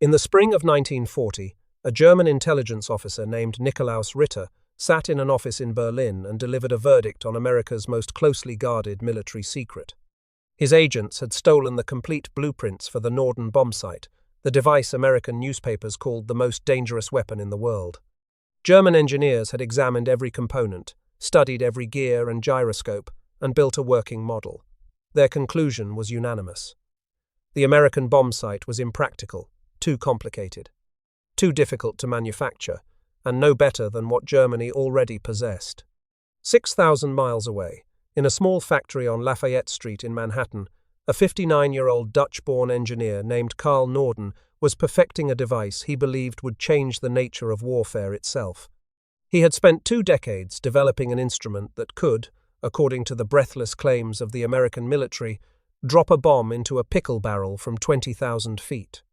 In the spring of 1940, a German intelligence officer named Nikolaus Ritter sat in an office in Berlin and delivered a verdict on America's most closely guarded military secret. His agents had stolen the complete blueprints for the Norden Bombsight, the device American newspapers called the most dangerous weapon in the world. German engineers had examined every component, studied every gear and gyroscope, and built a working model. Their conclusion was unanimous. The American bombsight was impractical, too complicated, too difficult to manufacture, and no better than what Germany already possessed. 6,000 miles away, in a small factory on Lafayette Street in Manhattan, a 59-year-old Dutch-born engineer named Carl Norden was perfecting a device he believed would change the nature of warfare itself. He had spent 2 decades developing an instrument that could, according to the breathless claims of the American military, drop a bomb into a pickle barrel from 20,000 feet.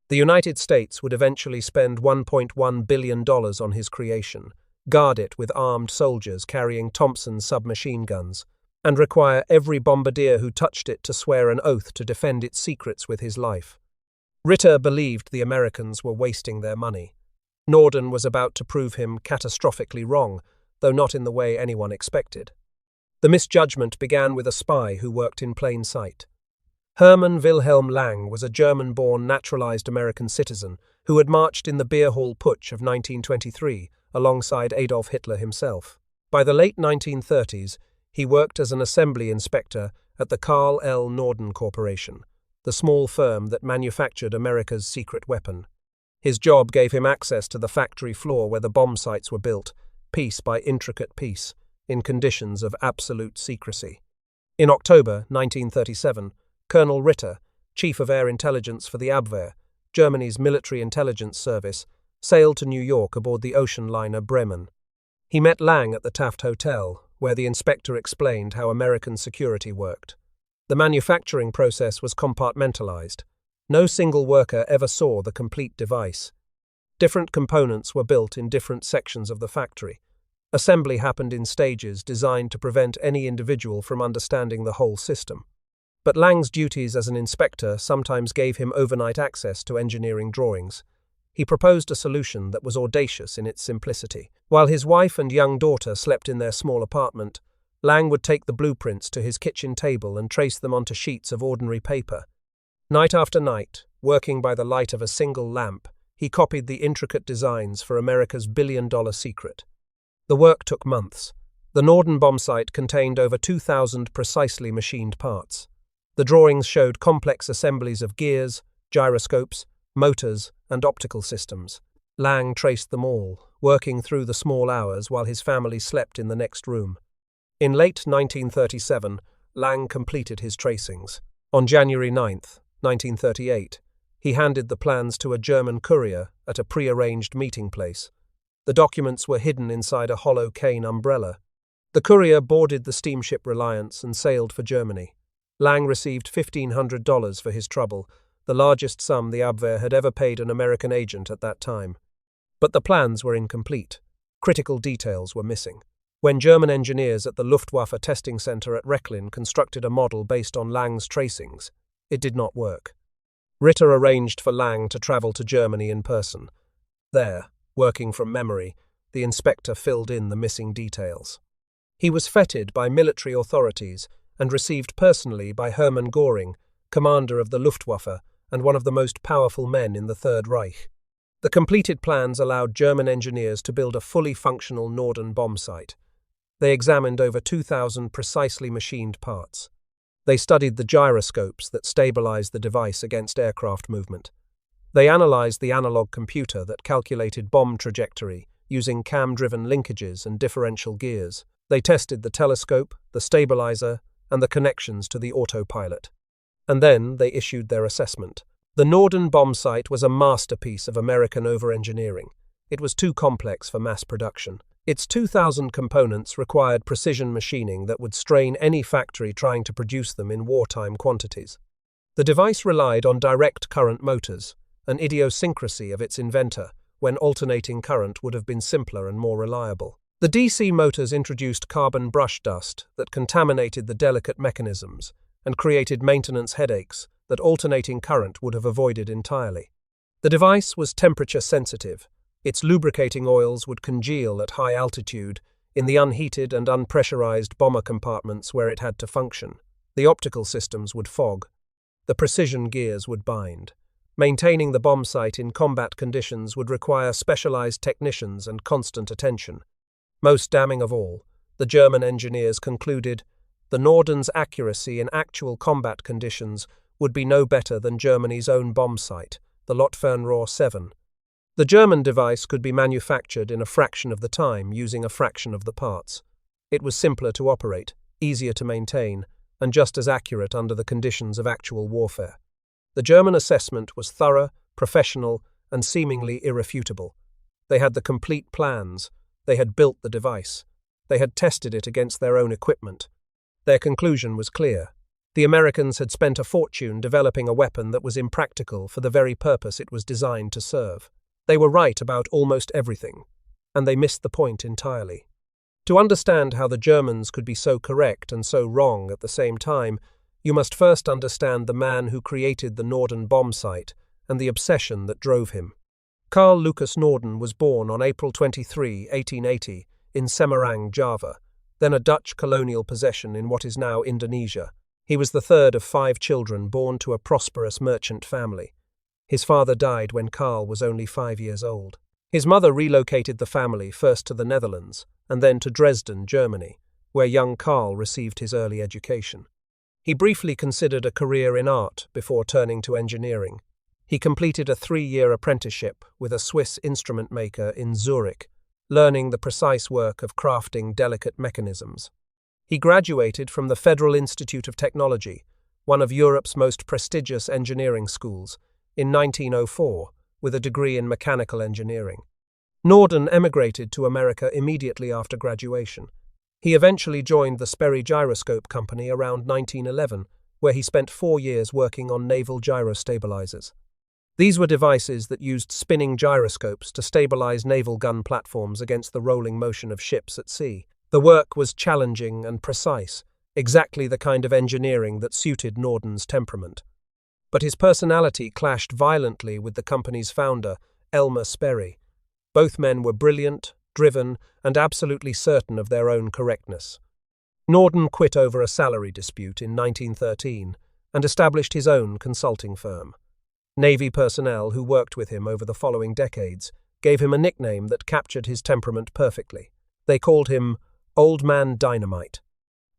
The United States would eventually spend $1.1 billion on his creation, guard it with armed soldiers carrying Thompson submachine guns, and require every bombardier who touched it to swear an oath to defend its secrets with his life. Ritter believed the Americans were wasting their money. Norden was about to prove him catastrophically wrong, though not in the way anyone expected. The misjudgment began with a spy who worked in plain sight. Hermann Wilhelm Lang was a German-born naturalized American citizen who had marched in the Beer Hall Putsch of 1923 alongside Adolf Hitler himself. By the late 1930s, he worked as an assembly inspector at the Carl Norden Corporation, the small firm that manufactured America's secret weapon. His job gave him access to the factory floor where the bomb sights were built, piece by intricate piece, in conditions of absolute secrecy. In October 1937, Colonel Ritter, Chief of Air Intelligence for the Abwehr, Germany's military intelligence service, sailed to New York aboard the ocean liner Bremen. He met Lang at the Taft Hotel, where the inspector explained how American security worked. The manufacturing process was compartmentalized. No single worker ever saw the complete device. Different components were built in different sections of the factory. Assembly happened in stages designed to prevent any individual from understanding the whole system. But Lang's duties as an inspector sometimes gave him overnight access to engineering drawings. He proposed a solution that was audacious in its simplicity. While his wife and young daughter slept in their small apartment, Lang would take the blueprints to his kitchen table and trace them onto sheets of ordinary paper. Night after night, working by the light of a single lamp, he copied the intricate designs for America's billion-dollar secret. The work took months. The Norden bombsight contained over 2,000 precisely machined parts. The drawings showed complex assemblies of gears, gyroscopes, motors, and optical systems. Lang traced them all, working through the small hours while his family slept in the next room. In late 1937, Lang completed his tracings. On January 9, 1938, he handed the plans to a German courier at a pre-arranged meeting place. The documents were hidden inside a hollow cane umbrella. The courier boarded the steamship Reliance and sailed for Germany. Lang received $1,500 for his trouble, the largest sum the Abwehr had ever paid an American agent at that time. But the plans were incomplete. Critical details were missing. When German engineers at the Luftwaffe testing center at Rechlin constructed a model based on Lang's tracings, it did not work. Ritter arranged for Lang to travel to Germany in person. There, working from memory, the inspector filled in the missing details. He was feted by military authorities and received personally by Hermann Göring, commander of the Luftwaffe and one of the most powerful men in the Third Reich. The completed plans allowed German engineers to build a fully functional Norden bombsight. They examined over 2,000 precisely machined parts. They studied the gyroscopes that stabilized the device against aircraft movement. They analyzed the analog computer that calculated bomb trajectory using cam-driven linkages and differential gears. They tested the telescope, the stabilizer, and the connections to the autopilot. And then they issued their assessment. The Norden bombsight was a masterpiece of American over-engineering. It was too complex for mass production. Its 2,000 components required precision machining that would strain any factory trying to produce them in wartime quantities. The device relied on direct current motors, an idiosyncrasy of its inventor, when alternating current would have been simpler and more reliable. The DC motors introduced carbon brush dust that contaminated the delicate mechanisms and created maintenance headaches that alternating current would have avoided entirely. The device was temperature sensitive. Its lubricating oils would congeal at high altitude in the unheated and unpressurized bomber compartments where it had to function. The optical systems would fog. The precision gears would bind. Maintaining the bomb site in combat conditions would require specialized technicians and constant attention. Most damning of all, the German engineers concluded, the Norden's accuracy in actual combat conditions would be no better than Germany's own bomb site, the Luftwaffe 7. The German device could be manufactured in a fraction of the time using a fraction of the parts. It was simpler to operate, easier to maintain, and just as accurate under the conditions of actual warfare. The German assessment was thorough, professional, and seemingly irrefutable. They had the complete plans. They had built the device. They had tested it against their own equipment. Their conclusion was clear. The Americans had spent a fortune developing a weapon that was impractical for the very purpose it was designed to serve. They were right about almost everything, and they missed the point entirely. To understand how the Germans could be so correct and so wrong at the same time, you must first understand the man who created the Norden Bombsight and the obsession that drove him. Carl Norden was born on April 23, 1880, in Semarang, Java, then a Dutch colonial possession in what is now Indonesia. He was the third of 5 children born to a prosperous merchant family. His father died when Carl was only 5 years old. His mother relocated the family first to the Netherlands and then to Dresden, Germany, where young Carl received his early education. He briefly considered a career in art before turning to engineering. He completed a 3-year apprenticeship with a Swiss instrument maker in Zurich, learning the precise work of crafting delicate mechanisms. He graduated from the Federal Institute of Technology, one of Europe's most prestigious engineering schools, in 1904, with a degree in mechanical engineering. Norden emigrated to America immediately after graduation. He eventually joined the Sperry Gyroscope Company around 1911, where he spent 4 years working on naval gyrostabilizers. These were devices that used spinning gyroscopes to stabilize naval gun platforms against the rolling motion of ships at sea. The work was challenging and precise, exactly the kind of engineering that suited Norden's temperament. But his personality clashed violently with the company's founder, Elmer Sperry. Both men were brilliant, driven, and absolutely certain of their own correctness. Norden quit over a salary dispute in 1913 and established his own consulting firm. Navy personnel who worked with him over the following decades gave him a nickname that captured his temperament perfectly. They called him Old Man Dynamite.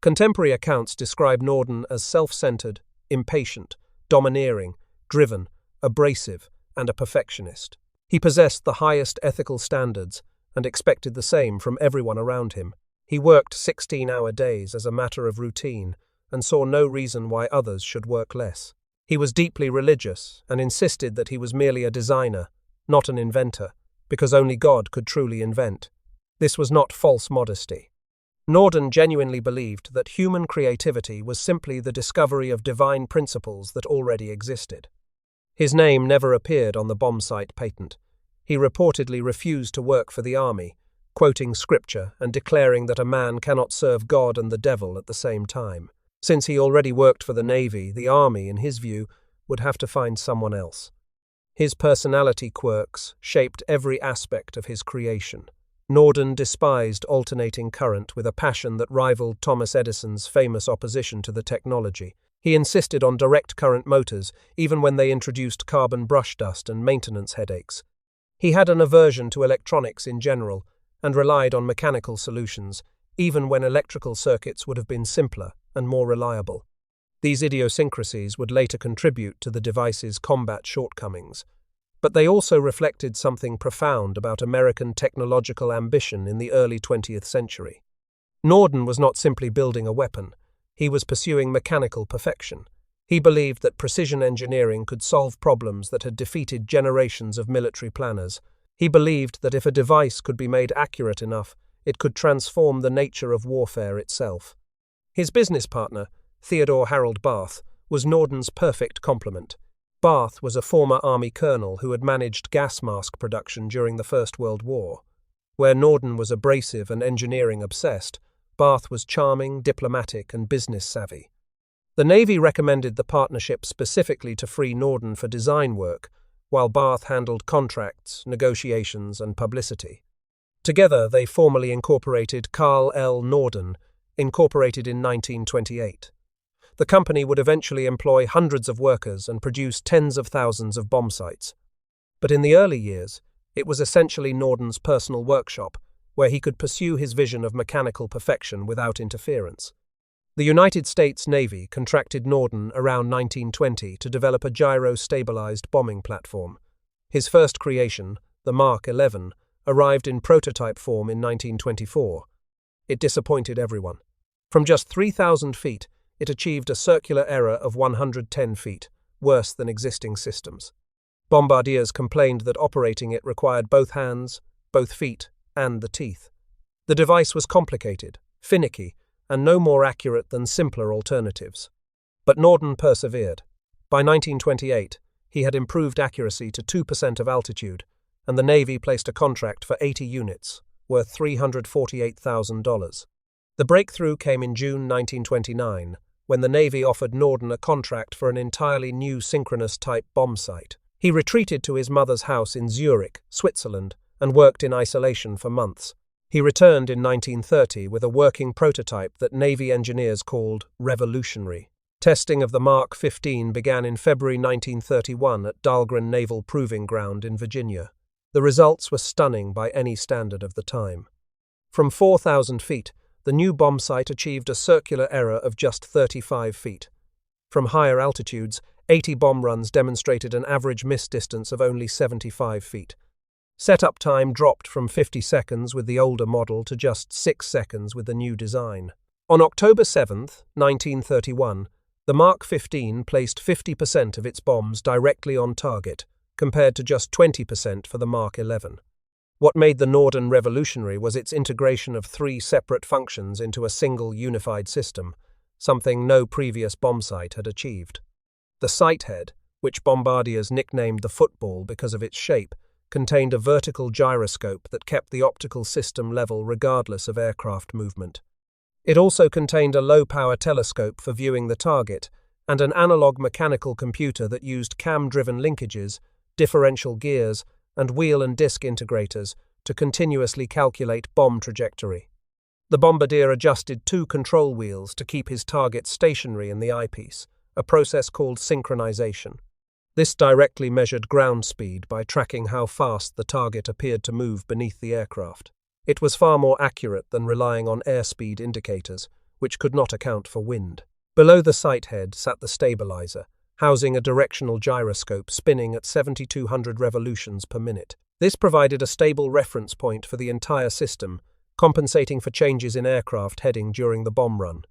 Contemporary accounts describe Norden as self-centered, impatient, domineering, driven, abrasive, and a perfectionist. He possessed the highest ethical standards and expected the same from everyone around him. He worked 16-hour days as a matter of routine and saw no reason why others should work less. He was deeply religious and insisted that he was merely a designer, not an inventor, because only God could truly invent. This was not false modesty. Norden genuinely believed that human creativity was simply the discovery of divine principles that already existed. His name never appeared on the bombsight patent. He reportedly refused to work for the army, quoting scripture and declaring that a man cannot serve God and the devil at the same time. Since he already worked for the Navy, the army, in his view, would have to find someone else. His personality quirks shaped every aspect of his creation. Norden despised alternating current with a passion that rivaled Thomas Edison's famous opposition to the technology. He insisted on direct current motors, even when they introduced carbon brush dust and maintenance headaches. He had an aversion to electronics in general, and relied on mechanical solutions, even when electrical circuits would have been simpler and more reliable. These idiosyncrasies would later contribute to the device's combat shortcomings, but they also reflected something profound about American technological ambition in the early 20th century. Norden was not simply building a weapon, he was pursuing mechanical perfection. He believed that precision engineering could solve problems that had defeated generations of military planners. He believed that if a device could be made accurate enough, it could transform the nature of warfare itself. His business partner, Theodore Harold Barth, was Norden's perfect complement. Barth was a former army colonel who had managed gas mask production during the First World War. Where Norden was abrasive and engineering-obsessed, Barth was charming, diplomatic, and business-savvy. The Navy recommended the partnership specifically to free Norden for design work, while Barth handled contracts, negotiations, and publicity. Together, they formally incorporated Carl Norden, incorporated in 1928. The company would eventually employ hundreds of workers and produce tens of thousands of bomb sights. But in the early years, it was essentially Norden's personal workshop, where he could pursue his vision of mechanical perfection without interference. The United States Navy contracted Norden around 1920 to develop a gyro-stabilized bombing platform. His first creation, the Mark 11, arrived in prototype form in 1924. It disappointed everyone. From just 3,000 feet, it achieved a circular error of 110 feet, worse than existing systems. Bombardiers complained that operating it required both hands, both feet, and the teeth. The device was complicated, finicky, and no more accurate than simpler alternatives. But Norden persevered. By 1928, he had improved accuracy to 2% of altitude, and the Navy placed a contract for 80 units, worth $348,000. The breakthrough came in June 1929, when the Navy offered Norden a contract for an entirely new synchronous-type bomb sight. He retreated to his mother's house in Zurich, Switzerland, and worked in isolation for months. He returned in 1930 with a working prototype that Navy engineers called revolutionary. Testing of the Mark 15 began in February 1931 at Dahlgren Naval Proving Ground in Virginia. The results were stunning by any standard of the time. From 4,000 feet, the new bomb sight achieved a circular error of just 35 feet. From higher altitudes, 80 bomb runs demonstrated an average miss distance of only 75 feet. Setup time dropped from 50 seconds with the older model to just 6 seconds with the new design. On October 7, 1931, the Mark 15 placed 50% of its bombs directly on target, compared to just 20% for the Mark 11. What made the Norden revolutionary was its integration of 3 separate functions into a single unified system, something no previous bomb sight had achieved. The sight head, which bombardiers nicknamed the football because of its shape, contained a vertical gyroscope that kept the optical system level regardless of aircraft movement. It also contained a low-power telescope for viewing the target and an analog mechanical computer that used cam-driven linkages, differential gears, and wheel and disc integrators to continuously calculate bomb trajectory. The bombardier adjusted 2 control wheels to keep his target stationary in the eyepiece, a process called synchronization. This directly measured ground speed by tracking how fast the target appeared to move beneath the aircraft. It was far more accurate than relying on airspeed indicators, which could not account for wind. Below the sight head sat the stabilizer, housing a directional gyroscope spinning at 7,200 revolutions per minute. This provided a stable reference point for the entire system, compensating for changes in aircraft heading during the bomb run.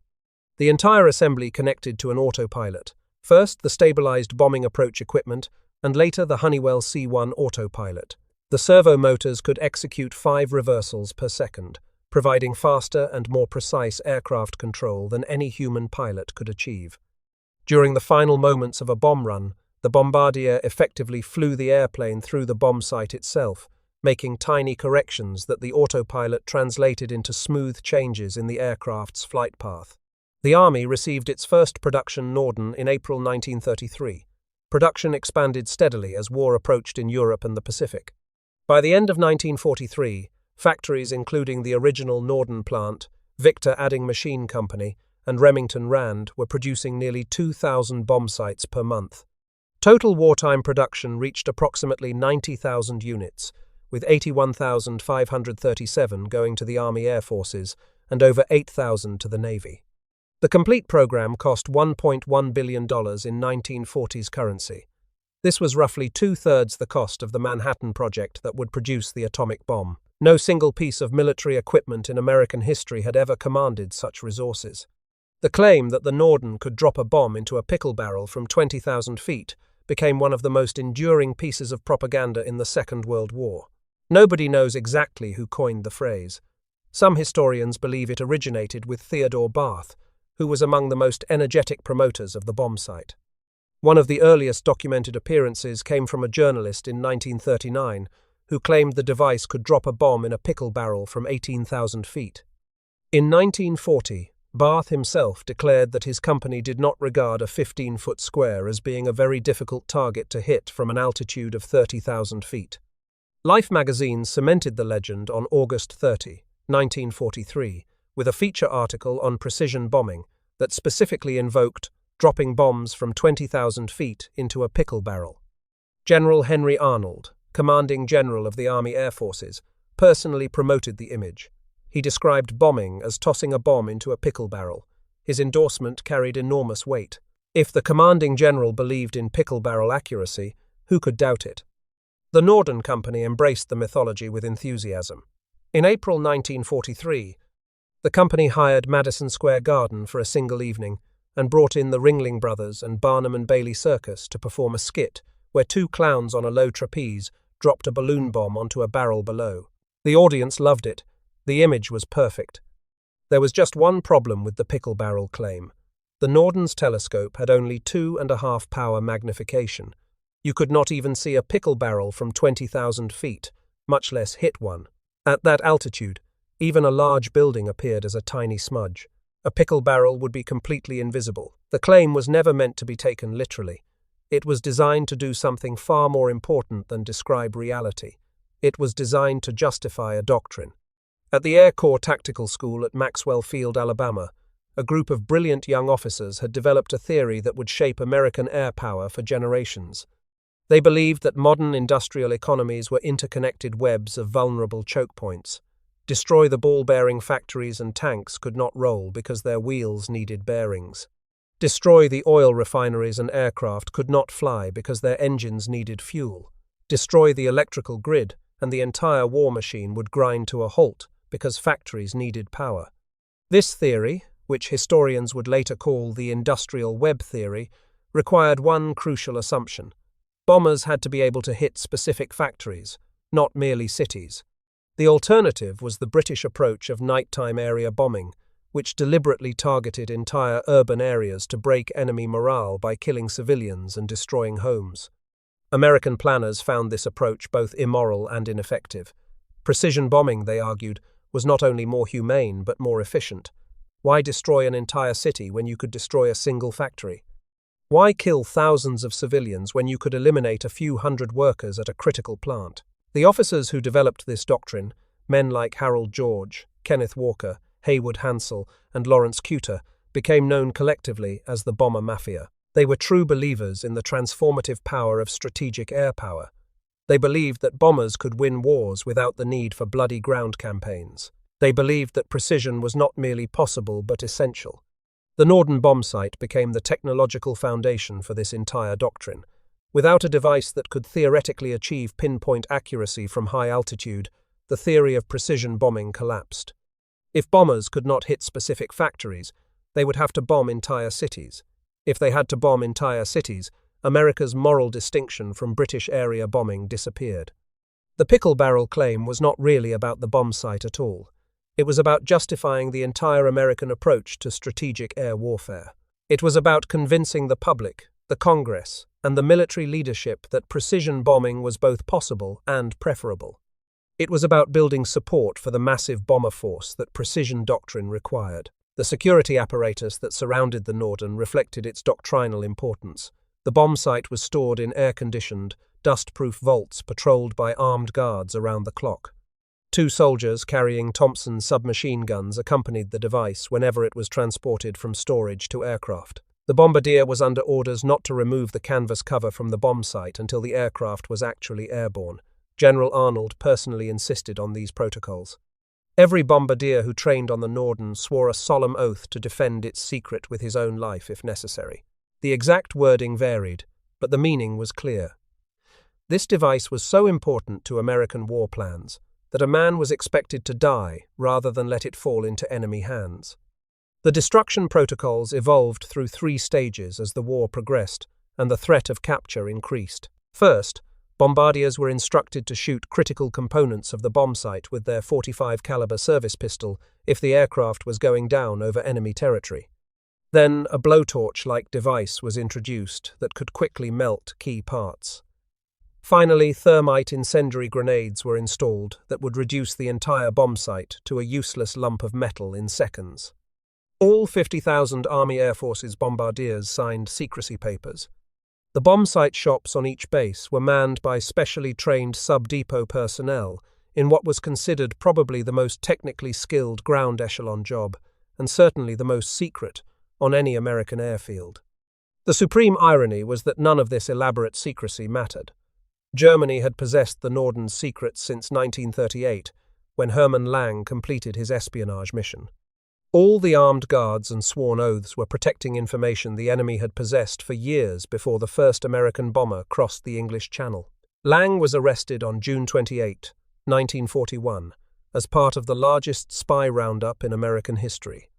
The entire assembly connected to an autopilot, first the stabilized bombing approach equipment, and later the Honeywell C1 autopilot. The servo motors could execute 5 reversals per second, providing faster and more precise aircraft control than any human pilot could achieve. During the final moments of a bomb run, the bombardier effectively flew the airplane through the bomb sight itself, making tiny corrections that the autopilot translated into smooth changes in the aircraft's flight path. The Army received its first production Norden in April 1933. Production expanded steadily as war approached in Europe and the Pacific. By the end of 1943, factories including the original Norden plant, Victor Adding Machine Company, and Remington Rand were producing nearly 2,000 bomb sights per month. Total wartime production reached approximately 90,000 units, with 81,537 going to the Army Air Forces and over 8,000 to the Navy. The complete program cost $1.1 billion in 1940s currency. This was roughly 2/3 the cost of the Manhattan Project that would produce the atomic bomb. No single piece of military equipment in American history had ever commanded such resources. The claim that the Norden could drop a bomb into a pickle barrel from 20,000 feet became one of the most enduring pieces of propaganda in the Second World War. Nobody knows exactly who coined the phrase. Some historians believe it originated with Theodore Barth, who was among the most energetic promoters of the bomb sight. One of the earliest documented appearances came from a journalist in 1939 who claimed the device could drop a bomb in a pickle barrel from 18,000 feet. In 1940, Barth himself declared that his company did not regard a 15-foot square as being a very difficult target to hit from an altitude of 30,000 feet. Life magazine cemented the legend on August 30, 1943, with a feature article on precision bombing that specifically invoked dropping bombs from 20,000 feet into a pickle barrel. General Henry Arnold, commanding general of the Army Air Forces, personally promoted the image. He described bombing as tossing a bomb into a pickle barrel. His endorsement carried enormous weight. If the commanding general believed in pickle barrel accuracy, who could doubt it? The Norden Company embraced the mythology with enthusiasm. In April 1943, the company hired Madison Square Garden for a single evening and brought in the Ringling Brothers and Barnum and Bailey Circus to perform a skit where two clowns on a low trapeze dropped a balloon bomb onto a barrel below. The audience loved it. The image was perfect. There was just one problem with the pickle barrel claim. The Norden's telescope had only 2.5 power magnification. You could not even see a pickle barrel from 20,000 feet, much less hit one. At that altitude, even a large building appeared as a tiny smudge. A pickle barrel would be completely invisible. The claim was never meant to be taken literally. It was designed to do something far more important than describe reality. It was designed to justify a doctrine. At the Air Corps Tactical School at Maxwell Field, Alabama, a group of brilliant young officers had developed a theory that would shape American air power for generations. They believed that modern industrial economies were interconnected webs of vulnerable choke points. Destroy the ball-bearing factories and tanks could not roll because their wheels needed bearings. Destroy the oil refineries and aircraft could not fly because their engines needed fuel. Destroy the electrical grid, and the entire war machine would grind to a halt because factories needed power. This theory, which historians would later call the industrial web theory, required one crucial assumption. Bombers had to be able to hit specific factories, not merely cities. The alternative was the British approach of nighttime area bombing, which deliberately targeted entire urban areas to break enemy morale by killing civilians and destroying homes. American planners found this approach both immoral and ineffective. Precision bombing, they argued, was not only more humane but more efficient. Why destroy an entire city when you could destroy a single factory? Why kill thousands of civilians when you could eliminate a few hundred workers at a critical plant? The officers who developed this doctrine, men like Harold George, Kenneth Walker, Haywood Hansell, and Lawrence Kuter, became known collectively as the Bomber Mafia. They were true believers in the transformative power of strategic air power. They believed that bombers could win wars without the need for bloody ground campaigns. They believed that precision was not merely possible but essential. The Norden Bombsight became the technological foundation for this entire doctrine. Without a device that could theoretically achieve pinpoint accuracy from high altitude, the theory of precision bombing collapsed. If bombers could not hit specific factories, they would have to bomb entire cities. If they had to bomb entire cities, America's moral distinction from British area bombing disappeared. The pickle barrel claim was not really about the bombsight at all. It was about justifying the entire American approach to strategic air warfare. It was about convincing the public, the Congress, and the military leadership that precision bombing was both possible and preferable. It was about building support for the massive bomber force that precision doctrine required. The security apparatus that surrounded the Norden reflected its doctrinal importance. The bombsight was stored in air-conditioned, dust-proof vaults patrolled by armed guards around the clock. 2 soldiers carrying Thompson submachine guns accompanied the device whenever it was transported from storage to aircraft. The bombardier was under orders not to remove the canvas cover from the bombsight until the aircraft was actually airborne. General Arnold personally insisted on these protocols. Every bombardier who trained on the Norden swore a solemn oath to defend its secret with his own life if necessary. The exact wording varied, but the meaning was clear. This device was so important to American war plans that a man was expected to die rather than let it fall into enemy hands. The destruction protocols evolved through 3 stages as the war progressed and the threat of capture increased. First, bombardiers were instructed to shoot critical components of the bombsight with their .45 caliber service pistol if the aircraft was going down over enemy territory. Then a blowtorch-like device was introduced that could quickly melt key parts. Finally, thermite incendiary grenades were installed that would reduce the entire bombsight to a useless lump of metal in seconds. All 50,000 Army Air Force's bombardiers signed secrecy papers. The bombsight shops on each base were manned by specially trained sub-depot personnel in what was considered probably the most technically skilled ground echelon job, and certainly the most secret, on any American airfield. The supreme irony was that none of this elaborate secrecy mattered. Germany had possessed the Norden's secrets since 1938, when Hermann Lang completed his espionage mission. All the armed guards and sworn oaths were protecting information the enemy had possessed for years before the first American bomber crossed the English Channel. Lang was arrested on June 28, 1941, as part of the largest spy roundup in American history.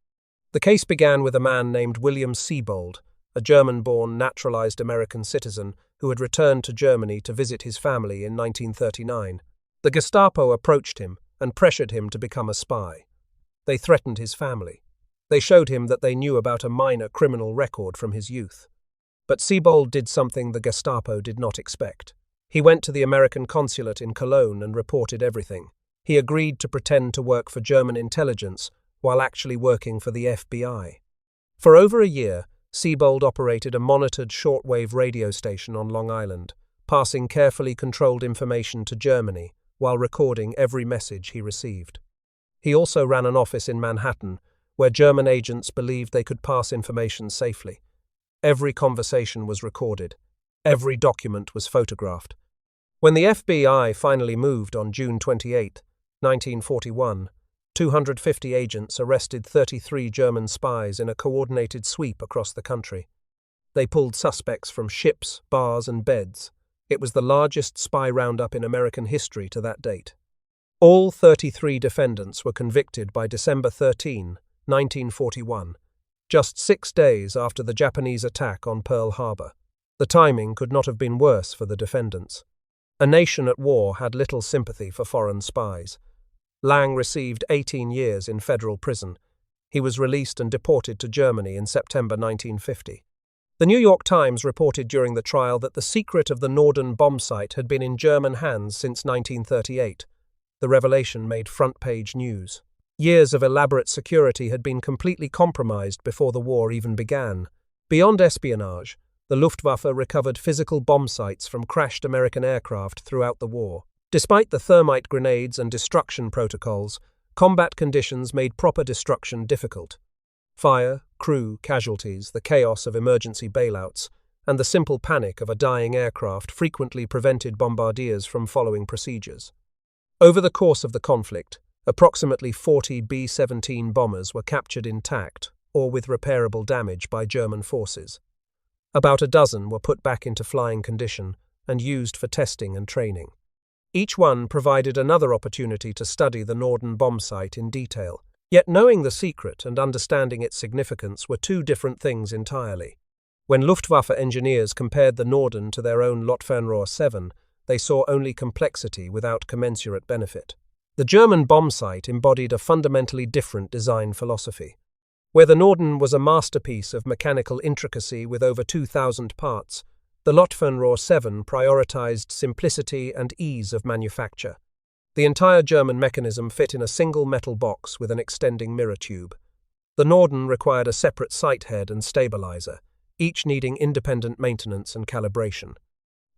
The case began with a man named William Siebold, a German-born naturalized American citizen who had returned to Germany to visit his family in 1939. The Gestapo approached him and pressured him to become a spy. They threatened his family. They showed him that they knew about a minor criminal record from his youth. But Siebold did something the Gestapo did not expect. He went to the American consulate in Cologne and reported everything. He agreed to pretend to work for German intelligence while actually working for the FBI. For over a year, Siebold operated a monitored shortwave radio station on Long Island, passing carefully controlled information to Germany while recording every message he received. He also ran an office in Manhattan, where German agents believed they could pass information safely. Every conversation was recorded. Every document was photographed. When the FBI finally moved on June 28, 1941, 250 agents arrested 33 German spies in a coordinated sweep across the country. They pulled suspects from ships, bars, and beds. It was the largest spy roundup in American history to that date. All 33 defendants were convicted by December 13, 1941, just 6 days after the Japanese attack on Pearl Harbor. The timing could not have been worse for the defendants. A nation at war had little sympathy for foreign spies. Lang received 18 years in federal prison. He was released and deported to Germany in September 1950. The New York Times reported during the trial that the secret of the Norden Bombsight had been in German hands since 1938. The revelation made front-page news. Years of elaborate security had been completely compromised before the war even began. Beyond espionage, the Luftwaffe recovered physical bomb sites from crashed American aircraft throughout the war. Despite the thermite grenades and destruction protocols, combat conditions made proper destruction difficult. Fire, crew, casualties, the chaos of emergency bailouts, and the simple panic of a dying aircraft frequently prevented bombardiers from following procedures. Over the course of the conflict, approximately 40 B-17 bombers were captured intact or with repairable damage by German forces. About a dozen were put back into flying condition and used for testing and training. Each one provided another opportunity to study the Norden Bombsight in detail. Yet knowing the secret and understanding its significance were two different things entirely. When Luftwaffe engineers compared the Norden to their own Luftwaffe 7, they saw only complexity without commensurate benefit. The German bombsight embodied a fundamentally different design philosophy. Where the Norden was a masterpiece of mechanical intricacy with over 2,000 parts, the Luftwaffe 7 prioritized simplicity and ease of manufacture. The entire German mechanism fit in a single metal box with an extending mirror tube. The Norden required a separate sight head and stabilizer, each needing independent maintenance and calibration.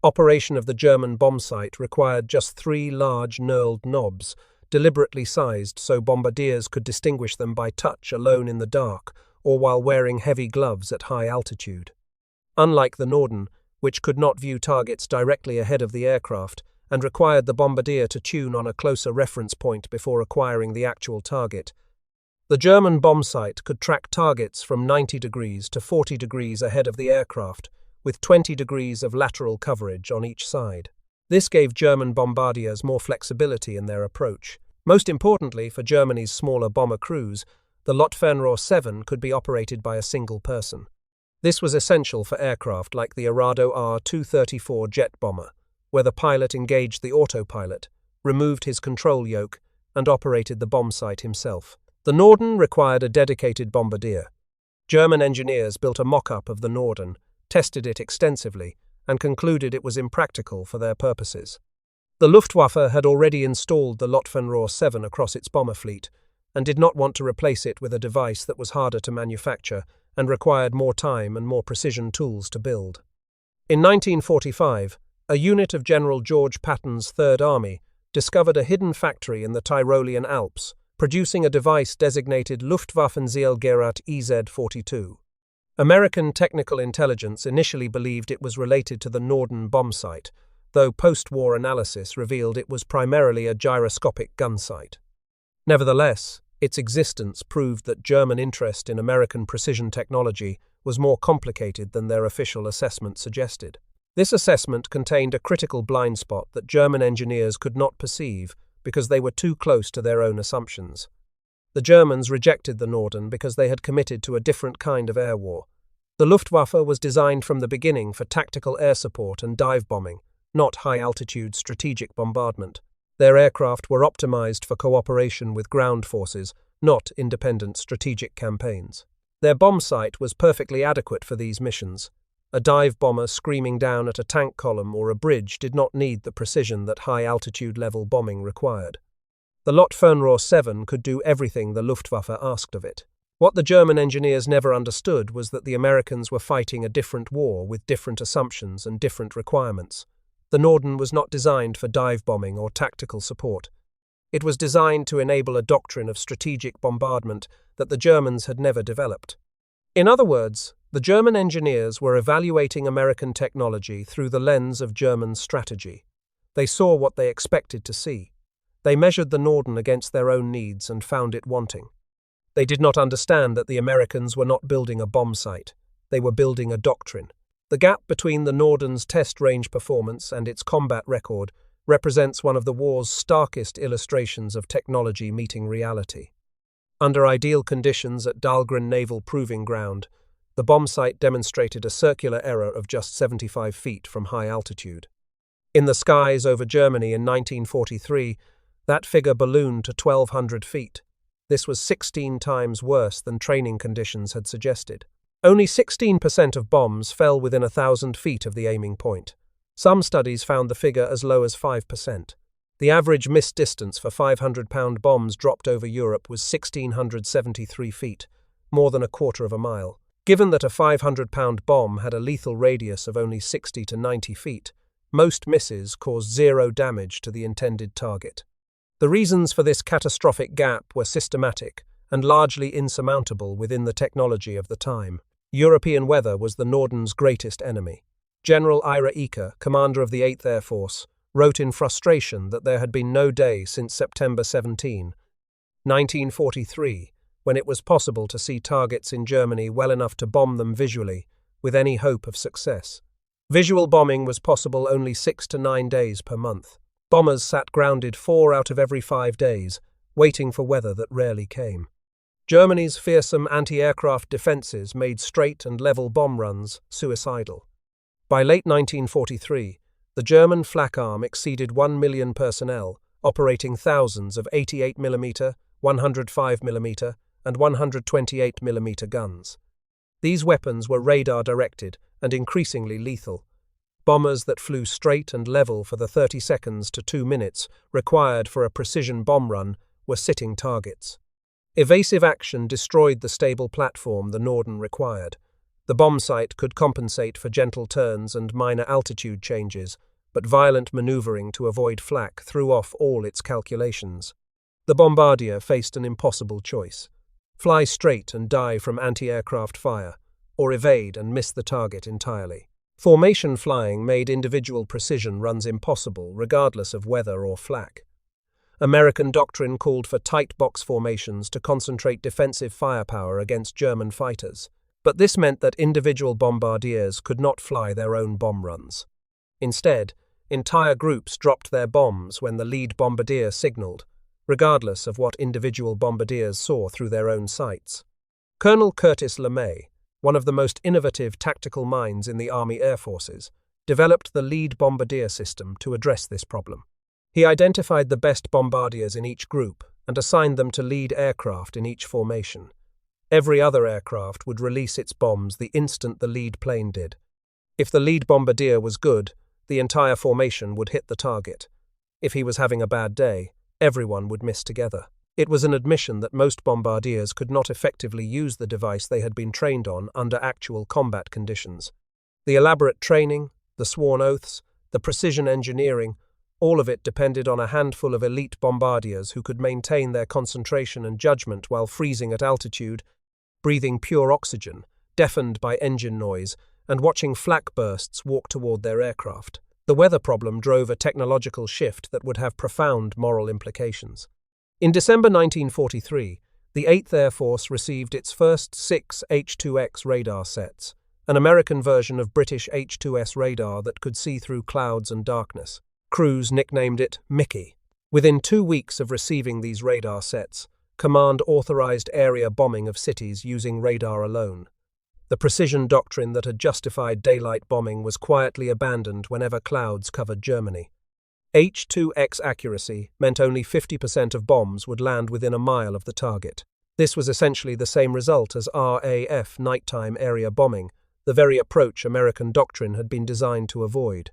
Operation of the German bombsight required just 3 large knurled knobs, deliberately sized so bombardiers could distinguish them by touch alone in the dark or while wearing heavy gloves at high altitude. Unlike the Norden, which could not view targets directly ahead of the aircraft and required the bombardier to tune on a closer reference point before acquiring the actual target, the German bombsight could track targets from 90 degrees to 40 degrees ahead of the aircraft, with 20 degrees of lateral coverage on each side. This gave German bombardiers more flexibility in their approach. Most importantly for Germany's smaller bomber crews, the Luftwaffe 7 could be operated by a single person. This was essential for aircraft like the Arado R-234 jet bomber, where the pilot engaged the autopilot, removed his control yoke, and operated the bombsight himself. The Norden required a dedicated bombardier. German engineers built a mock-up of the Norden, tested it extensively, and concluded it was impractical for their purposes. The Luftwaffe had already installed the Luftwaffe 7 across its bomber fleet, and did not want to replace it with a device that was harder to manufacture and required more time and more precision tools to build. In 1945, a unit of General George Patton's Third Army discovered a hidden factory in the Tyrolean Alps, producing a device designated Luftwaffenzielgerät EZ-42. American technical intelligence initially believed it was related to the Norden Bombsight, though post-war analysis revealed it was primarily a gyroscopic gun sight. Nevertheless, its existence proved that German interest in American precision technology was more complicated than their official assessment suggested. This assessment contained a critical blind spot that German engineers could not perceive because they were too close to their own assumptions. The Germans rejected the Norden because they had committed to a different kind of air war. The Luftwaffe was designed from the beginning for tactical air support and dive bombing, not high-altitude strategic bombardment. Their aircraft were optimized for cooperation with ground forces, not independent strategic campaigns. Their bombsight was perfectly adequate for these missions. A dive bomber screaming down at a tank column or a bridge did not need the precision that high-altitude level bombing required. The Luftwaffe 7 could do everything the Luftwaffe asked of it. What the German engineers never understood was that the Americans were fighting a different war with different assumptions and different requirements. The Norden was not designed for dive bombing or tactical support. It was designed to enable a doctrine of strategic bombardment that the Germans had never developed. In other words, the German engineers were evaluating American technology through the lens of German strategy. They saw what they expected to see. They measured the Norden against their own needs and found it wanting. They did not understand that the Americans were not building a bomb sight. They were building a doctrine. The gap between the Norden's test range performance and its combat record represents one of the war's starkest illustrations of technology meeting reality. Under ideal conditions at Dahlgren Naval Proving Ground, the bomb sight demonstrated a circular error of just 75 feet from high altitude. In the skies over Germany in 1943, that figure ballooned to 1,200 feet. This was 16 times worse than training conditions had suggested. Only 16% of bombs fell within 1,000 feet of the aiming point. Some studies found the figure as low as 5%. The average missed distance for 500-pound bombs dropped over Europe was 1,673 feet, more than a quarter of a mile. Given that a 500-pound bomb had a lethal radius of only 60 to 90 feet, most misses caused zero damage to the intended target. The reasons for this catastrophic gap were systematic and largely insurmountable within the technology of the time. European weather was the Norden's greatest enemy. General Ira Eaker, commander of the 8th Air Force, wrote in frustration that there had been no day since September 17, 1943, when it was possible to see targets in Germany well enough to bomb them visually, with any hope of success. Visual bombing was possible only 6 to 9 days per month. Bombers sat grounded 4 out of every 5 days, waiting for weather that rarely came. Germany's fearsome anti-aircraft defenses made straight and level bomb runs suicidal. By late 1943, the German flak arm exceeded 1 million personnel, operating thousands of 88mm, 105mm, and 128mm guns. These weapons were radar-directed and increasingly lethal. Bombers that flew straight and level for the 30 seconds to 2 minutes required for a precision bomb run were sitting targets. Evasive action destroyed the stable platform the Norden required. The bomb sight could compensate for gentle turns and minor altitude changes, but violent maneuvering to avoid flak threw off all its calculations. The bombardier faced an impossible choice: fly straight and die from anti-aircraft fire, or evade and miss the target entirely. Formation flying made individual precision runs impossible regardless of weather or flak. American doctrine called for tight box formations to concentrate defensive firepower against German fighters, but this meant that individual bombardiers could not fly their own bomb runs. Instead, entire groups dropped their bombs when the lead bombardier signaled, regardless of what individual bombardiers saw through their own sights. Colonel Curtis LeMay, one of the most innovative tactical minds in the Army Air Forces, developed the lead bombardier system to address this problem. He identified the best bombardiers in each group and assigned them to lead aircraft in each formation. Every other aircraft would release its bombs the instant the lead plane did. If the lead bombardier was good, the entire formation would hit the target. If he was having a bad day, everyone would miss together. It was an admission that most bombardiers could not effectively use the device they had been trained on under actual combat conditions. The elaborate training, the sworn oaths, the precision engineering, all of it depended on a handful of elite bombardiers who could maintain their concentration and judgment while freezing at altitude, breathing pure oxygen, deafened by engine noise, and watching flak bursts walk toward their aircraft. The weather problem drove a technological shift that would have profound moral implications. In December 1943, the 8th Air Force received its first 6 H-2X radar sets, an American version of British H-2S radar that could see through clouds and darkness. Crews nicknamed it Mickey. Within 2 weeks of receiving these radar sets, Command authorized area bombing of cities using radar alone. The precision doctrine that had justified daylight bombing was quietly abandoned whenever clouds covered Germany. H-2X accuracy meant only 50% of bombs would land within a mile of the target. This was essentially the same result as RAF nighttime area bombing, the very approach American doctrine had been designed to avoid.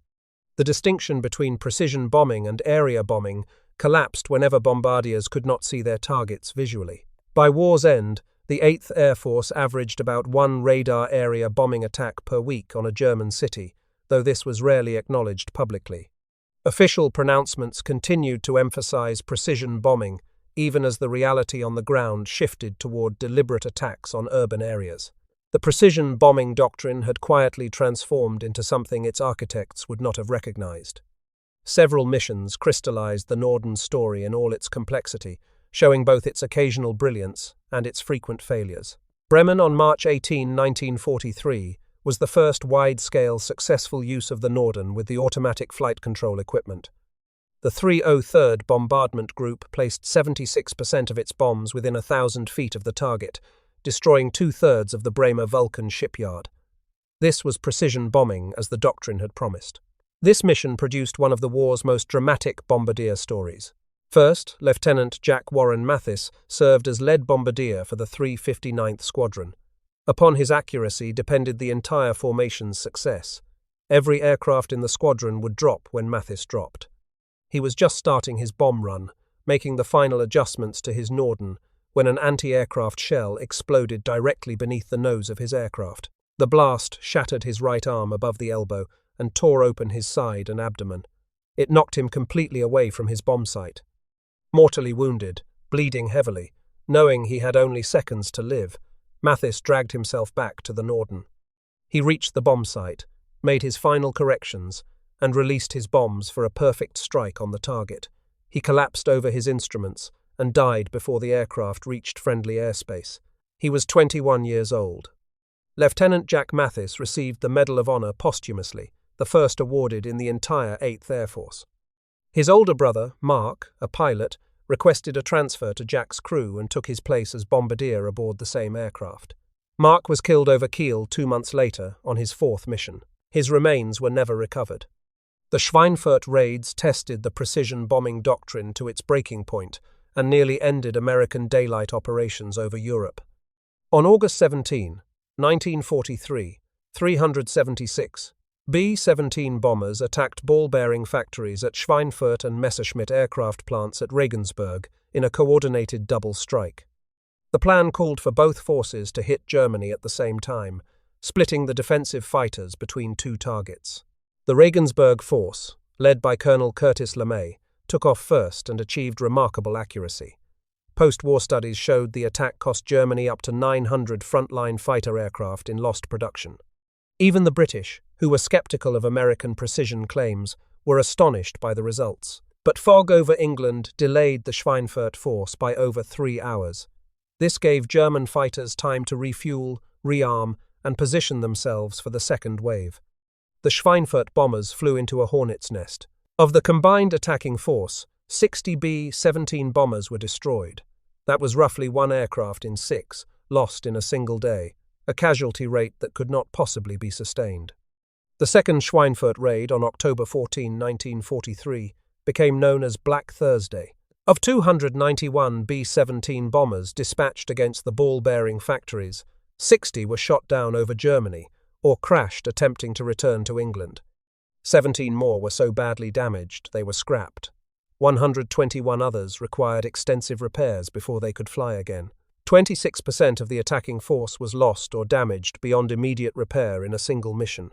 The distinction between precision bombing and area bombing collapsed whenever bombardiers could not see their targets visually. By war's end, the 8th Air Force averaged about 1 radar area bombing attack per week on a German city, though this was rarely acknowledged publicly. Official pronouncements continued to emphasize precision bombing, even as the reality on the ground shifted toward deliberate attacks on urban areas. The precision bombing doctrine had quietly transformed into something its architects would not have recognized. Several missions crystallized the Norden story in all its complexity, showing both its occasional brilliance and its frequent failures. Bremen on March 18, 1943, was the first wide-scale successful use of the Norden with the automatic flight control equipment. The 303rd Bombardment Group placed 76% of its bombs within 1,000 feet of the target, destroying 2/3 of the Bremer Vulcan shipyard. This was precision bombing as the doctrine had promised. This mission produced one of the war's most dramatic bombardier stories. First, Lieutenant Jack Warren Mathis served as lead bombardier for the 359th Squadron. Upon his accuracy depended the entire formation's success. Every aircraft in the squadron would drop when Mathis dropped. He was just starting his bomb run, making the final adjustments to his Norden, when an anti-aircraft shell exploded directly beneath the nose of his aircraft. The blast shattered his right arm above the elbow and tore open his side and abdomen. It knocked him completely away from his bomb site. Mortally wounded, bleeding heavily, knowing he had only seconds to live, Mathis dragged himself back to the Norden. He reached the bomb site, made his final corrections, and released his bombs for a perfect strike on the target. He collapsed over his instruments and died before the aircraft reached friendly airspace. He was 21 years old. Lieutenant Jack Mathis received the Medal of Honor posthumously, the first awarded in the entire 8th Air Force. His older brother, Mark, a pilot, requested a transfer to Jack's crew and took his place as bombardier aboard the same aircraft. Mark was killed over keel 2 months later on his 4th mission. His remains were never recovered. The Schweinfurt raids tested the precision bombing doctrine to its breaking point and nearly ended American daylight operations over Europe. On August 17, 1943, 376 B-17 bombers attacked ball-bearing factories at Schweinfurt and Messerschmitt aircraft plants at Regensburg in a coordinated double strike. The plan called for both forces to hit Germany at the same time, splitting the defensive fighters between 2 targets. The Regensburg force, led by Colonel Curtis LeMay, took off first and achieved remarkable accuracy. Post-war studies showed the attack cost Germany up to 900 frontline fighter aircraft in lost production. Even the British, who were skeptical of American precision claims, were astonished by the results. But fog over England delayed the Schweinfurt force by over 3 hours. This gave German fighters time to refuel, rearm, and position themselves for the second wave. The Schweinfurt bombers flew into a hornet's nest. Of the combined attacking force, 60 B-17 bombers were destroyed. That was roughly 1 aircraft in 6, lost in a single day, a casualty rate that could not possibly be sustained. The second Schweinfurt raid on October 14, 1943, became known as Black Thursday. Of 291 B-17 bombers dispatched against the ball-bearing factories, 60 were shot down over Germany or crashed attempting to return to England. 17 more were so badly damaged they were scrapped. 121 others required extensive repairs before they could fly again. 26% of the attacking force was lost or damaged beyond immediate repair in a single mission.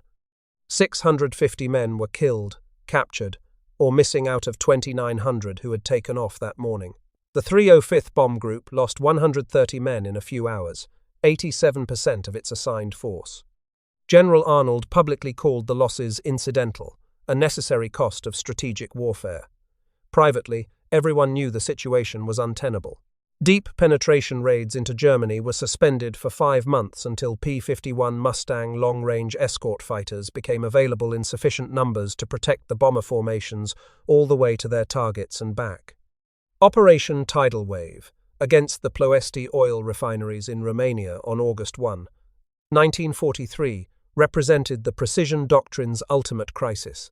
650 men were killed, captured, or missing out of 2,900 who had taken off that morning. The 305th Bomb Group lost 130 men in a few hours, 87% of its assigned force. General Arnold publicly called the losses incidental, a necessary cost of strategic warfare. Privately, everyone knew the situation was untenable. Deep penetration raids into Germany were suspended for 5 months until P-51 Mustang long-range escort fighters became available in sufficient numbers to protect the bomber formations all the way to their targets and back. Operation Tidal Wave against the Ploiești oil refineries in Romania on August 1, 1943, represented the precision doctrine's ultimate crisis.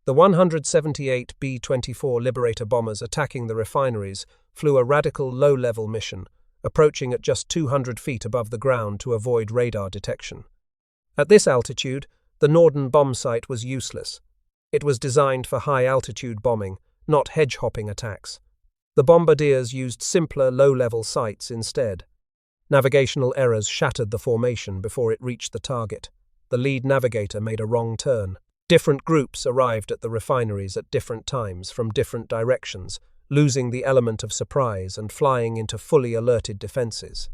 The 178 B-24 Liberator bombers attacking the refineries flew a radical low-level mission, approaching at just 200 feet above the ground to avoid radar detection. At this altitude, the Norden Bombsight was useless. It was designed for high-altitude bombing, not hedge-hopping attacks. The bombardiers used simpler low-level sights instead. Navigational errors shattered the formation before it reached the target. The lead navigator made a wrong turn. Different groups arrived at the refineries at different times from different directions, losing the element of surprise and flying into fully alerted defenses.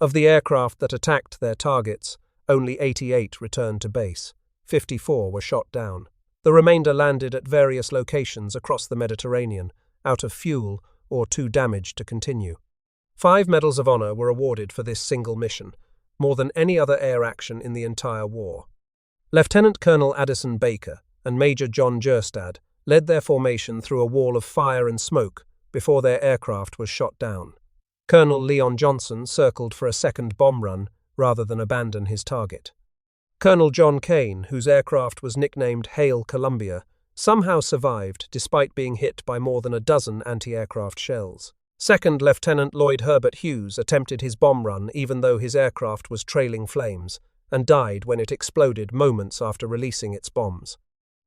Of the aircraft that attacked their targets, only 88 returned to base. 54 were shot down. The remainder landed at various locations across the Mediterranean, out of fuel or too damaged to continue. 5 Medals of Honor were awarded for this single mission, more than any other air action in the entire war. Lieutenant Colonel Addison Baker and Major John Jerstad led their formation through a wall of fire and smoke before their aircraft was shot down. Colonel Leon Johnson circled for a second bomb run rather than abandon his target. Colonel John Kane, whose aircraft was nicknamed Hail Columbia, somehow survived despite being hit by more than a dozen anti-aircraft shells. Second Lieutenant Lloyd Herbert Hughes attempted his bomb run even though his aircraft was trailing flames, and died when it exploded moments after releasing its bombs.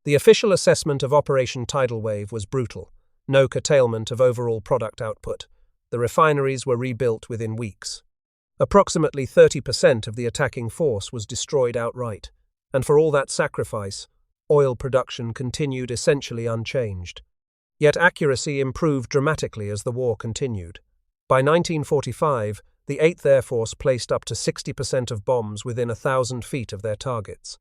The official assessment of Operation Tidal Wave was brutal. No curtailment of overall product output. The refineries were rebuilt within weeks. Approximately 30% of the attacking force was destroyed outright, and for all that sacrifice, oil production continued essentially unchanged. Yet accuracy improved dramatically as the war continued. By 1945, the 8th Air Force placed up to 60% of bombs within 1,000 feet of their targets.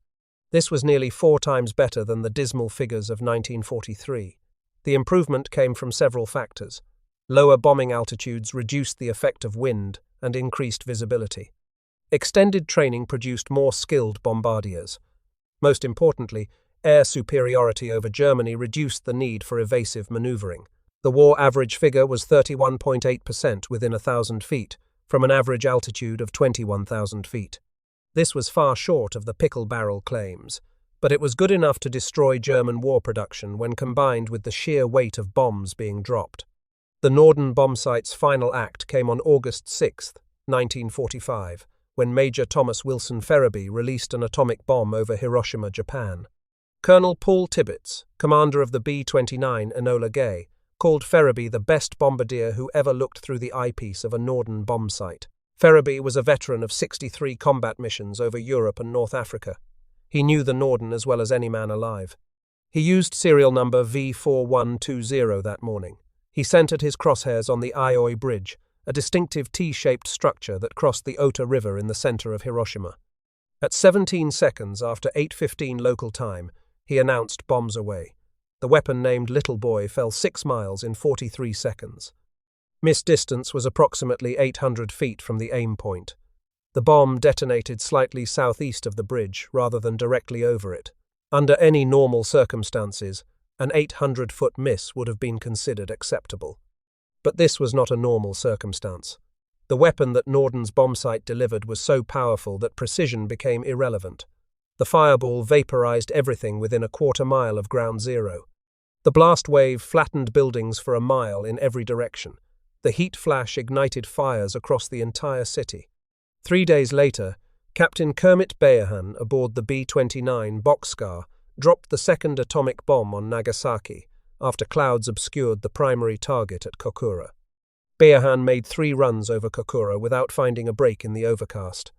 This was nearly 4 times better than the dismal figures of 1943. The improvement came from several factors. Lower bombing altitudes reduced the effect of wind and increased visibility. Extended training produced more skilled bombardiers. Most importantly, air superiority over Germany reduced the need for evasive maneuvering. The war average figure was 31.8% within 1,000 feet, from an average altitude of 21,000 feet. This was far short of the pickle barrel claims, but it was good enough to destroy German war production when combined with the sheer weight of bombs being dropped. The Norden Bombsight's final act came on August 6, 1945, when Major Thomas Wilson Ferriby released an atomic bomb over Hiroshima, Japan. Colonel Paul Tibbets, commander of the B-29 Enola Gay, called Ferriby the best bombardier who ever looked through the eyepiece of a Norden bombsight. Ferriby was a veteran of 63 combat missions over Europe and North Africa. He knew the Norden as well as any man alive. He used serial number V4120 that morning. He centered his crosshairs on the Aioi Bridge, a distinctive T-shaped structure that crossed the Ota River in the center of Hiroshima. At 17 seconds after 8:15 local time, he announced bombs away. The weapon named Little Boy fell 6 miles in 43 seconds. Miss distance was approximately 800 feet from the aim point. The bomb detonated slightly southeast of the bridge rather than directly over it. Under any normal circumstances, an 800-foot miss would have been considered acceptable. But this was not a normal circumstance. The weapon that Norden's bombsight delivered was so powerful that precision became irrelevant. The fireball vaporized everything within a quarter mile of ground zero. The blast wave flattened buildings for a mile in every direction. The heat flash ignited fires across the entire city. 3 days later, Captain Kermit Beahan aboard the B-29 Boxcar dropped the second atomic bomb on Nagasaki, after clouds obscured the primary target at Kokura. Beahan made 3 runs over Kokura without finding a break in the overcast.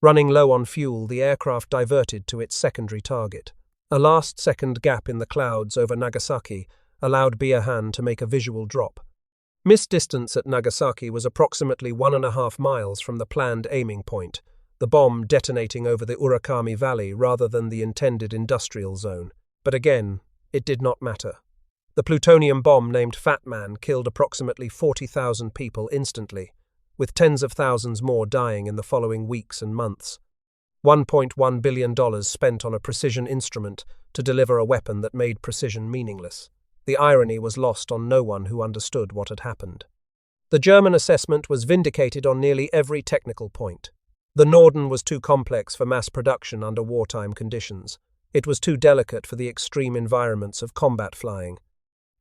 Running low on fuel, the aircraft diverted to its secondary target. A last-second gap in the clouds over Nagasaki allowed Beahan to make a visual drop. Missed distance at Nagasaki was approximately 1.5 miles from the planned aiming point, the bomb detonating over the Urakami Valley rather than the intended industrial zone. But again, it did not matter. The plutonium bomb named Fat Man killed approximately 40,000 people instantly, with tens of thousands more dying in the following weeks and months. $1.1 billion spent on a precision instrument to deliver a weapon that made precision meaningless. The irony was lost on no one who understood what had happened. The German assessment was vindicated on nearly every technical point. The Norden was too complex for mass production under wartime conditions. It was too delicate for the extreme environments of combat flying.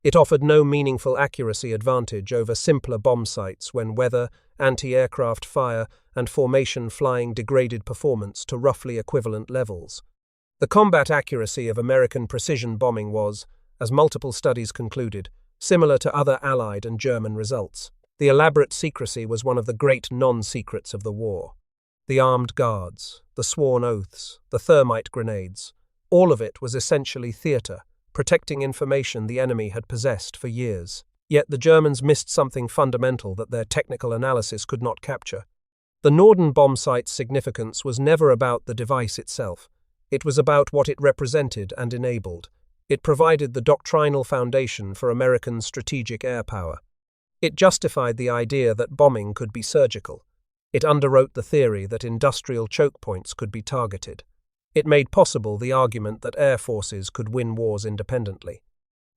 It offered no meaningful accuracy advantage over simpler bomb sites when weather, anti-aircraft fire, and formation flying degraded performance to roughly equivalent levels. The combat accuracy of American precision bombing was, as multiple studies concluded, similar to other Allied and German results. The elaborate secrecy was one of the great non-secrets of the war. The armed guards, the sworn oaths, the thermite grenades, all of it was essentially theatre, protecting information the enemy had possessed for years. Yet the Germans missed something fundamental that their technical analysis could not capture. The Norden bombsight's significance was never about the device itself. It was about what it represented and enabled. It provided the doctrinal foundation for American strategic air power. It justified the idea that bombing could be surgical. It underwrote the theory that industrial choke points could be targeted. It made possible the argument that air forces could win wars independently.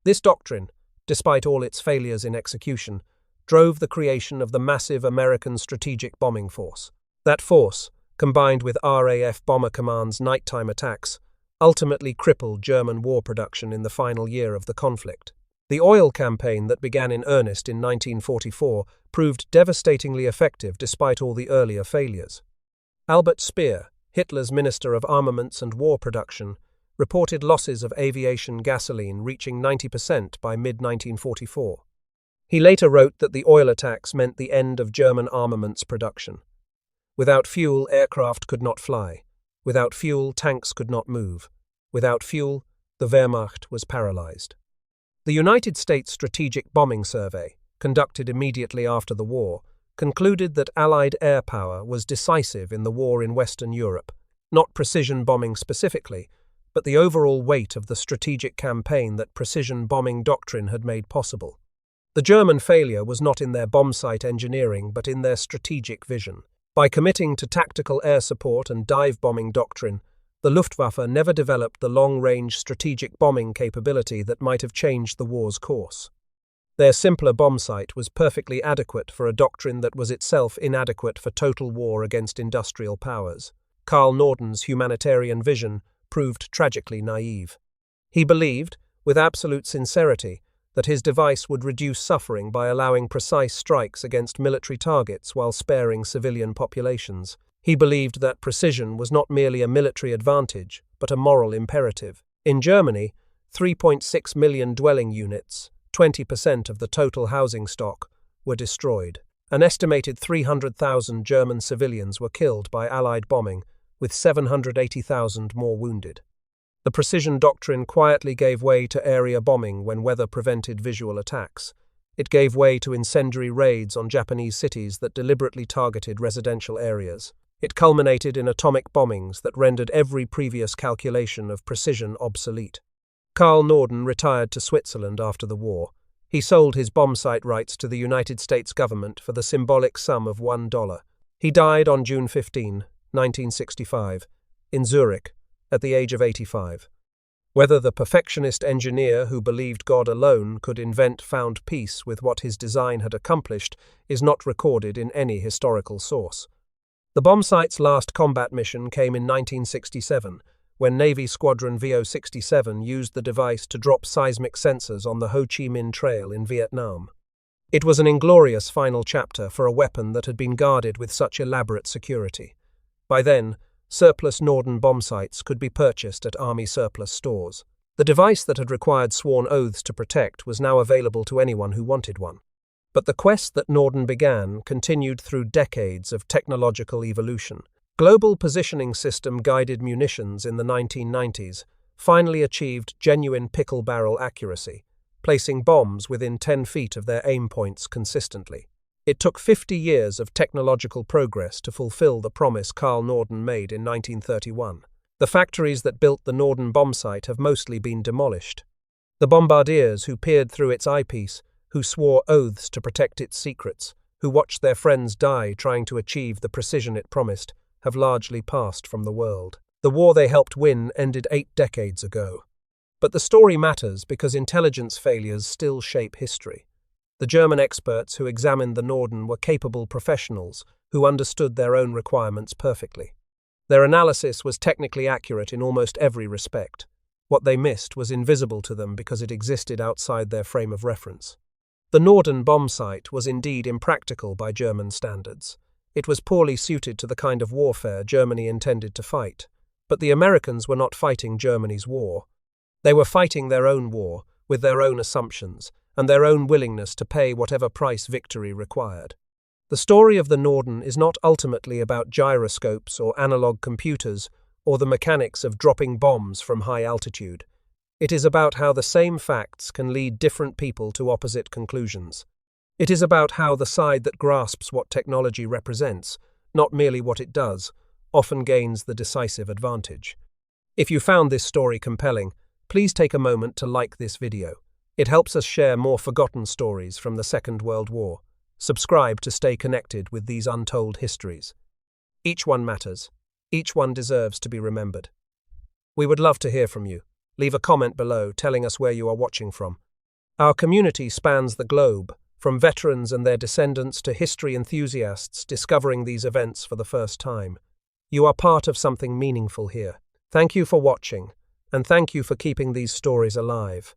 This doctrine, despite all its failures in execution, drove the creation of the massive American Strategic Bombing Force. That force, combined with RAF Bomber Command's nighttime attacks, ultimately crippled German war production in the final year of the conflict. The oil campaign that began in earnest in 1944 proved devastatingly effective despite all the earlier failures. Albert Speer, Hitler's Minister of Armaments and War Production, reported losses of aviation gasoline reaching 90% by mid-1944. He later wrote that the oil attacks meant the end of German armaments production. Without fuel, aircraft could not fly. Without fuel, tanks could not move. Without fuel, the Wehrmacht was paralyzed. The United States Strategic Bombing Survey, conducted immediately after the war, concluded that Allied air power was decisive in the war in Western Europe, not precision bombing specifically, but the overall weight of the strategic campaign that precision bombing doctrine had made possible. The German failure was not in their bombsight engineering but in their strategic vision. By committing to tactical air support and dive bombing doctrine, the Luftwaffe never developed the long-range strategic bombing capability that might have changed the war's course. Their simpler bombsight was perfectly adequate for a doctrine that was itself inadequate for total war against industrial powers. Carl Norden's humanitarian vision proved tragically naive. He believed, with absolute sincerity, that his device would reduce suffering by allowing precise strikes against military targets while sparing civilian populations. He believed that precision was not merely a military advantage, but a moral imperative. In Germany, 3.6 million dwelling units, 20% of the total housing stock, were destroyed. An estimated 300,000 German civilians were killed by Allied bombing, with 780,000 more wounded. The precision doctrine quietly gave way to area bombing when weather prevented visual attacks. It gave way to incendiary raids on Japanese cities that deliberately targeted residential areas. It culminated in atomic bombings that rendered every previous calculation of precision obsolete. Carl Norden retired to Switzerland after the war. He sold his bombsight rights to the United States government for the symbolic sum of $1. He died on June 15, 1965, in Zurich, at the age of 85. Whether the perfectionist engineer who believed God alone could invent found peace with what his design had accomplished is not recorded in any historical source. The bombsight's last combat mission came in 1967, when Navy Squadron VO-67 used the device to drop seismic sensors on the Ho Chi Minh Trail in Vietnam. It was an inglorious final chapter for a weapon that had been guarded with such elaborate security. By then, surplus Norden bombsights could be purchased at Army surplus stores. The device that had required sworn oaths to protect was now available to anyone who wanted one. But the quest that Norden began continued through decades of technological evolution. Global positioning system-guided munitions in the 1990s finally achieved genuine pickle barrel accuracy, placing bombs within 10 feet of their aim points consistently. It took 50 years of technological progress to fulfill the promise Carl Norden made in 1931. The factories that built the Norden Bombsight have mostly been demolished. The bombardiers who peered through its eyepiece, who swore oaths to protect its secrets, who watched their friends die trying to achieve the precision it promised, have largely passed from the world. The war they helped win ended 8 decades ago. But the story matters because intelligence failures still shape history. The German experts who examined the Norden were capable professionals who understood their own requirements perfectly. Their analysis was technically accurate in almost every respect. What they missed was invisible to them because it existed outside their frame of reference. The Norden Bombsight was indeed impractical by German standards. It was poorly suited to the kind of warfare Germany intended to fight. But the Americans were not fighting Germany's war. They were fighting their own war, with their own assumptions, and their own willingness to pay whatever price victory required. The story of the Norden is not ultimately about gyroscopes or analog computers or the mechanics of dropping bombs from high altitude. It is about how the same facts can lead different people to opposite conclusions. It is about how the side that grasps what technology represents, not merely what it does, often gains the decisive advantage. If you found this story compelling, please take a moment to like this video. It helps us share more forgotten stories from the Second World War. Subscribe to stay connected with these untold histories. Each one matters. Each one deserves to be remembered. We would love to hear from you. Leave a comment below telling us where you are watching from. Our community spans the globe, from veterans and their descendants to history enthusiasts discovering these events for the first time. You are part of something meaningful here. Thank you for watching, and thank you for keeping these stories alive.